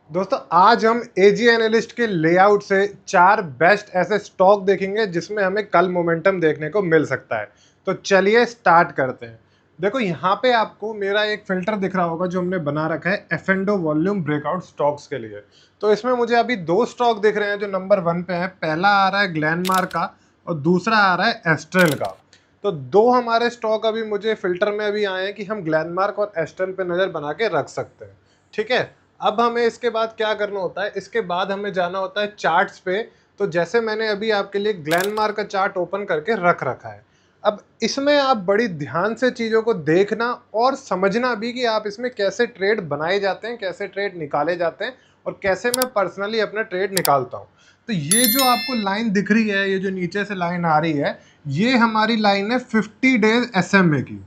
दोस्तों आज हम एजी एनालिस्ट के लेआउट से चार बेस्ट ऐसे स्टॉक देखेंगे जिसमें हमें कल मोमेंटम देखने को मिल सकता है। तो चलिए स्टार्ट करते हैं। देखो यहाँ पे आपको मेरा एक फिल्टर दिख रहा होगा जो हमने बना रखा है एफेंडो वॉल्यूम ब्रेकआउट स्टॉक्स के लिए। तो इसमें मुझे अभी दो स्टॉक दिख रहे हैं जो नंबर 1 पे है। पहला आ रहा है ग्लैनमार्क का और दूसरा आ रहा है एस्ट्रल का। तो दो हमारे स्टॉक अभी मुझे फिल्टर में अभी आए हैं कि हम ग्लैनमार्क और एस्ट्रल पे नज़र बना के रख सकते हैं। ठीक है, अब हमें इसके बाद क्या करना होता है, इसके बाद हमें जाना होता है चार्ट्स पे। तो जैसे मैंने अभी आपके लिए ग्लैनमार्क का चार्ट ओपन करके रख रखा है। अब इसमें आप बड़ी ध्यान से चीज़ों को देखना और समझना भी कि आप इसमें कैसे ट्रेड बनाए जाते हैं, कैसे ट्रेड निकाले जाते हैं और कैसे मैं पर्सनली अपना ट्रेड निकालता हूँ। तो ये जो आपको लाइन दिख रही है, ये जो नीचे से लाइन आ रही है, ये हमारी लाइन है 50 डेज SMA की।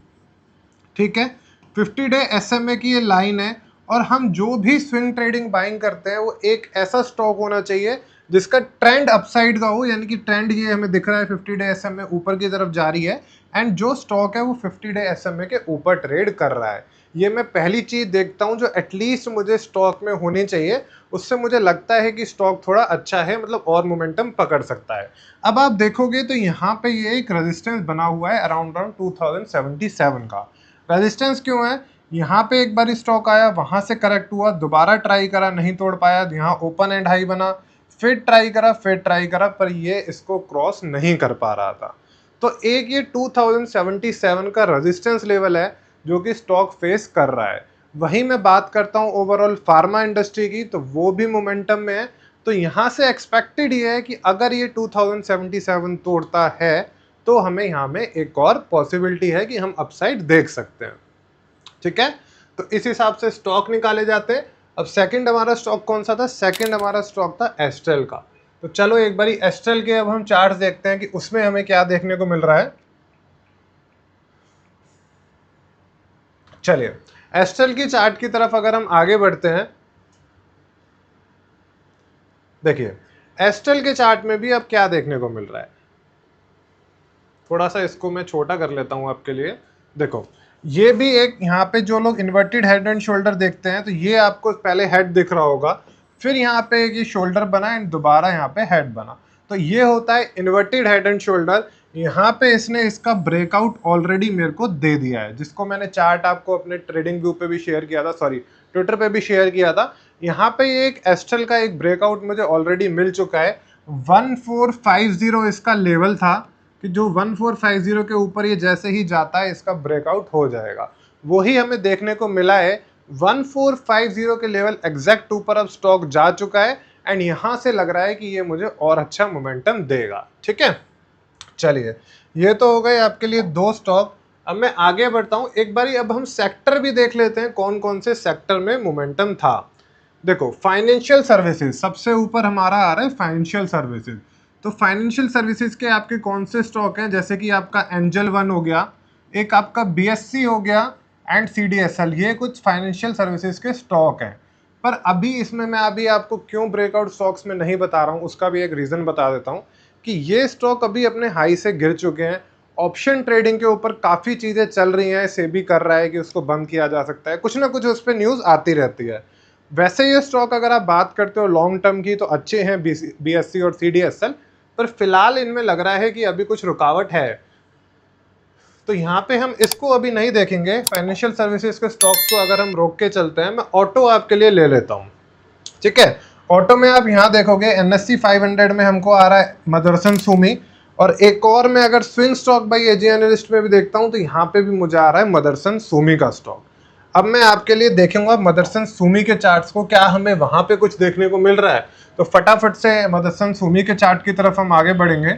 ठीक है, 50 डे SMA की ये लाइन है। और हम जो भी स्विंग ट्रेडिंग बाइंग करते हैं वो एक ऐसा स्टॉक होना चाहिए जिसका ट्रेंड अपसाइड का हो, यानी कि ट्रेंड ये हमें दिख रहा है 50 डे SMA ऊपर की तरफ जा रही है एंड जो स्टॉक है वो 50 डे SMA के ऊपर ट्रेड कर रहा है। ये मैं पहली चीज देखता हूँ जो एटलीस्ट मुझे स्टॉक में होनी चाहिए। उससे मुझे लगता है कि स्टॉक थोड़ा अच्छा है, मतलब और मोमेंटम पकड़ सकता है। अब आप देखोगे तो यहाँ पे ये एक रेजिस्टेंस बना हुआ है अराउंड 2077 का। रेजिस्टेंस क्यों है? यहाँ पे एक बार स्टॉक आया, वहां से करेक्ट हुआ, दोबारा ट्राई करा, नहीं तोड़ पाया, यहाँ ओपन एंड हाई बना, फिर ट्राई करा पर ये इसको क्रॉस नहीं कर पा रहा था। तो एक ये 2077 का रेजिस्टेंस लेवल है जो कि स्टॉक फेस कर रहा है। वहीं मैं बात करता हूँ ओवरऑल फार्मा इंडस्ट्री की, तो वो भी मोमेंटम में है। तो यहाँ से एक्सपेक्टेड ये है कि अगर ये 2077 तोड़ता है तो हमें यहाँ में एक और पॉसिबिलिटी है कि हम अपसाइड देख सकते हैं। ठीक है, तो इस हिसाब से स्टॉक निकाले जाते हैं। अब सेकंड हमारा स्टॉक कौन सा था? सेकंड हमारा स्टॉक था एस्ट्रल का। तो चलो एक बारी एस्ट्रल के अब हम चार्ट देखते हैं कि उसमें हमें क्या देखने को मिल रहा है। चलिए एस्ट्रल की चार्ट की तरफ अगर हम आगे बढ़ते हैं, देखिए एस्ट्रल के चार्ट में भी अब क्या देखने को मिल रहा है। थोड़ा सा इसको मैं छोटा कर लेता हूं आपके लिए। देखो ये भी एक, यहाँ पे जो लोग इन्वर्टेड हेड एंड शोल्डर देखते हैं तो ये आपको पहले हेड दिख रहा होगा, फिर यहाँ पे ये शोल्डर बना एंड दोबारा यहाँ पे हेड बना। तो ये होता है इन्वर्टेड हेड एंड शोल्डर। यहाँ पे इसने इसका ब्रेकआउट ऑलरेडी मेरे को दे दिया है, जिसको मैंने चार्ट आपको अपने ट्रेडिंग व्यू पे भी शेयर किया था, सॉरी ट्विटर पे भी शेयर किया था। यहाँ पे ये एक एस्ट्रल का एक ब्रेकआउट मुझे ऑलरेडी मिल चुका है। 1450 इसका लेवल था कि जो 1450 के ऊपर ये जैसे ही जाता है इसका ब्रेकआउट हो जाएगा। वही हमें देखने को मिला है। 1450 के लेवल एग्जैक्ट ऊपर अब स्टॉक जा चुका है एंड यहां से लग रहा है कि ये मुझे और अच्छा मोमेंटम देगा। ठीक है, चलिए ये तो हो गए आपके लिए दो स्टॉक। अब मैं आगे बढ़ता हूं, एक बारी अब हम सेक्टर भी देख लेते हैं कौन कौन से सेक्टर में मोमेंटम था। देखो फाइनेंशियल सर्विसेज सबसे ऊपर हमारा आ रहा है, फाइनेंशियल सर्विसेज। तो फाइनेंशियल सर्विसेज के आपके कौन से स्टॉक हैं? जैसे कि आपका एंजल वन हो गया, एक आपका BSC हो गया एंड CDSL, ये कुछ फाइनेंशियल सर्विसेज के स्टॉक हैं। पर अभी इसमें मैं अभी आपको क्यों ब्रेकआउट स्टॉक्स में नहीं बता रहा हूँ, उसका भी एक रीज़न बता देता हूँ कि ये स्टॉक अभी अपने हाई से गिर चुके हैं। ऑप्शन ट्रेडिंग के ऊपर काफ़ी चीज़ें चल रही हैं, सेबी कर रहा है कि उसको बंद किया जा सकता है, कुछ ना कुछ उस पर न्यूज़ आती रहती है। वैसे ये स्टॉक अगर आप बात करते हो लॉन्ग टर्म की तो अच्छे हैं BSC और CDSL, पर फिलहाल इनमें लग रहा है कि अभी कुछ रुकावट है। तो यहाँ पे हम इसको अभी नहीं देखेंगे। फाइनेंशियल सर्विसेज के स्टॉक्स को अगर हम रोक के चलते हैं, मैं ऑटो आपके लिए ले लेता हूँ। ठीक है, ऑटो में आप यहाँ देखोगे NSE 500 में हमको आ रहा है मदरसन सुमी, और एक और मैं अगर swing stock by AG analyst में भी देखता हूँ तो यहाँ पे भी मुझे आ रहा है मदरसन सुमी का स्टॉक। अब मैं आपके लिए देखूंगा मदरसन सुमी के चार्ट्स को, क्या हमें वहां पे कुछ देखने को मिल रहा है। तो फटाफट से मदरसन सुमी के चार्ट की तरफ हम आगे बढ़ेंगे।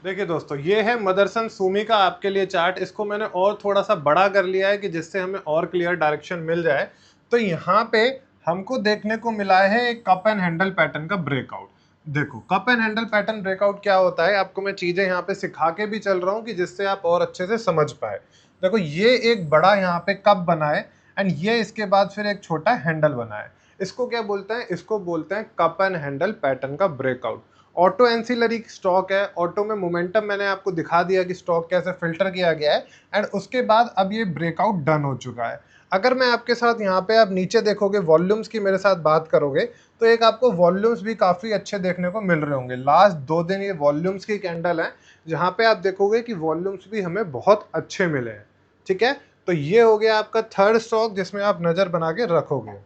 देखिए दोस्तों ये है मदरसन सुमी का आपके लिए चार्ट। इसको मैंने और थोड़ा सा बड़ा कर लिया है कि जिससे हमें और क्लियर डायरेक्शन मिल जाए। तो यहाँ पे हमको देखने को मिला है एक कप एंड हैंडल पैटर्न का ब्रेकआउट। देखो cup and handle pattern breakout क्या होता है, आपको मैं चीजें यहाँ पे सिखा के भी चल रहा हूँ कि जिससे आप और अच्छे से समझ पाए। देखो ये एक बड़ा यहाँ पे कप बना है एंड ये इसके बाद फिर एक छोटा हैंडल बना है। इसको क्या बोलते हैं? इसको बोलते हैं कप एंड हैंडल पैटर्न का ब्रेकआउट। ऑटो एंसिलरी स्टॉक है। ऑटो में मोमेंटम मैंने आपको दिखा दिया कि स्टॉक कैसे फिल्टर किया गया है एंड उसके बाद अब ये ब्रेकआउट डन हो चुका है। अगर मैं आपके साथ यहाँ पे आप नीचे देखोगे वॉल्यूम्स की मेरे साथ बात करोगे तो एक आपको वॉल्यूम्स भी काफ़ी अच्छे देखने को मिल रहे होंगे। लास्ट 2 दिन ये वॉल्यूम्स की कैंडल है, जहाँ पे आप देखोगे कि वॉल्यूम्स भी हमें बहुत अच्छे मिले हैं, ठीक है। तो ये हो गया आपका थर्ड स्टॉक जिसमें आप नज़र बना के रखोगे।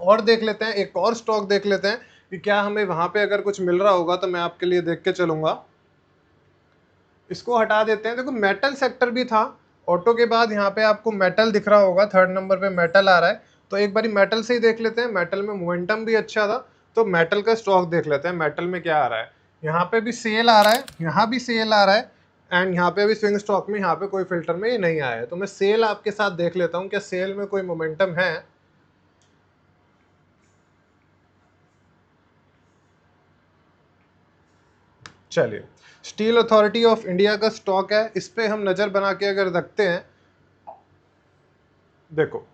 और देख लेते हैं, एक और स्टॉक देख लेते हैं कि क्या हमें वहाँ पे अगर कुछ मिल रहा होगा तो मैं आपके लिए देख के चलूँगा। इसको हटा देते हैं। देखो मेटल सेक्टर भी था, ऑटो के बाद यहाँ पे आपको मेटल दिख रहा होगा, थर्ड नंबर पे मेटल आ रहा है। तो एक बारी मेटल से ही देख लेते हैं, मेटल में मोमेंटम भी अच्छा था, तो मेटल का स्टॉक देख लेते हैं। मेटल में क्या आ रहा है, यहाँ पे भी सेल आ रहा है, यहाँ भी सेल आ रहा है, एंड यहाँ पे भी स्विंग स्टॉक में यहाँ पे कोई फिल्टर में ये नहीं आया है। तो मैं सेल आपके साथ देख लेता हूँ, क्या सेल में कोई मोमेंटम है। चलिए, स्टील अथॉरिटी ऑफ इंडिया का स्टॉक है, इस पे हम नज़र बना के अगर रखते हैं, देखो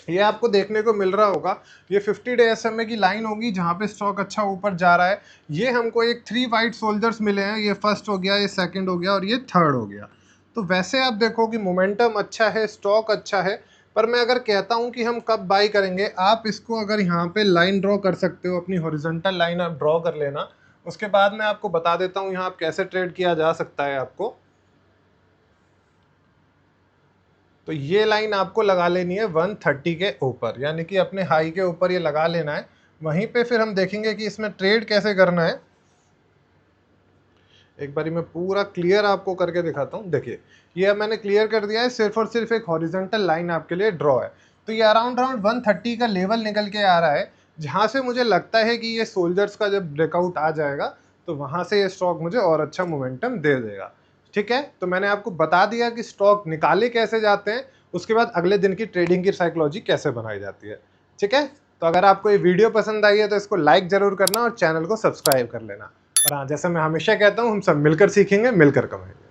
ये आपको देखने को मिल रहा होगा, ये 50 डे SMA की लाइन होगी जहाँ पे स्टॉक अच्छा ऊपर जा रहा है। ये हमको एक 3 वाइट सोल्जर्स मिले हैं, ये फर्स्ट हो गया, ये सेकंड हो गया और ये थर्ड हो गया। तो वैसे आप देखो कि मोमेंटम अच्छा है, स्टॉक अच्छा है, पर मैं अगर कहता हूँ कि हम कब बाई करेंगे, आप इसको अगर यहाँ पे लाइन ड्रॉ कर सकते हो, अपनी हॉरिजॉन्टल लाइन आप ड्रॉ कर लेना, उसके बाद मैं आपको बता देता हूँ यहाँ आप कैसे ट्रेड किया जा सकता है आपको। तो ये लाइन आपको लगा लेनी है 130 के ऊपर, यानी कि अपने हाई के ऊपर ये लगा लेना है। वहीं पे फिर हम देखेंगे कि इसमें ट्रेड कैसे करना है। एक बारी मैं पूरा क्लियर आपको करके दिखाता हूँ। देखिए ये अब मैंने क्लियर कर दिया है, सिर्फ और सिर्फ एक हॉरिजॉन्टल लाइन आपके लिए ड्रॉ है। तो ये अराउंड 130 का लेवल निकल के आ रहा है, जहाँ से मुझे लगता है कि ये सोल्जर्स का जब ब्रेकआउट आ जाएगा तो वहाँ से ये स्टॉक मुझे और अच्छा मोमेंटम दे देगा, ठीक है। तो मैंने आपको बता दिया कि स्टॉक निकाले कैसे जाते हैं, उसके बाद अगले दिन की ट्रेडिंग की साइकोलॉजी कैसे बनाई जाती है, ठीक है। तो अगर आपको ये वीडियो पसंद आई है तो इसको लाइक जरूर करना और चैनल को सब्सक्राइब कर लेना। और हाँ, जैसे मैं हमेशा कहता हूँ, हम सब मिलकर सीखेंगे, मिलकर कमाएंगे।